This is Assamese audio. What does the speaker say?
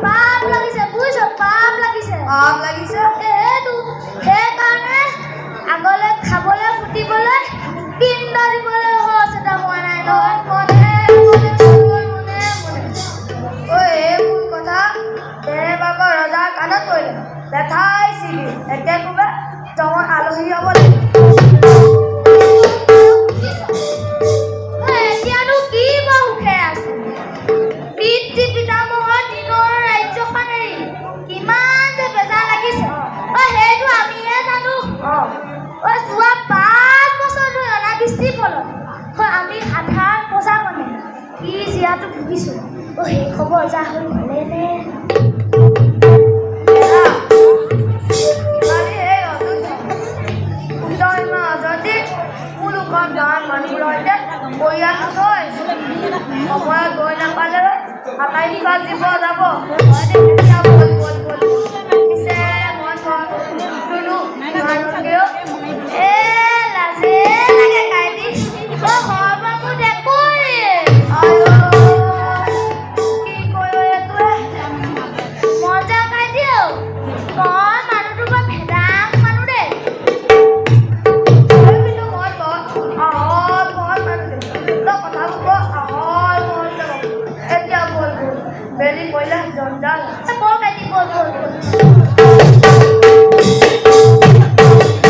পাপ লাগিছে বুজিছ পাপ লাগিছে এইটো সেইকাৰণে আগলৈ খাবলৈ ফুটিবলৈ পিণ্ড দিবলৈ হৈছে এটা হোৱা নাই নহয় মনে এইবোৰ কথা বাকৰ ৰজাৰ কাণত পৰিলে দেখাই চিবি এতিয়া ক'বে তই আলহী হ'ব লাগিব এতিয়ানো কি সুখে আছে পিতৃ পিতামহৰ দিনৰ ৰাজ্যখন এৰি কিমান যে বেজাৰ লাগিছে সেইটো আমিহে জানো যোৱা 5 বছৰ ধৰি অনাবৃষ্টিৰ ফলত আমি সাধাৰণ প্ৰজাজনে কি জীয়াটো ভুগিছো সেই খবৰ যা হৈ ভালেনে সময়ত গৈ নাপালে হাতাই দিব যাব বল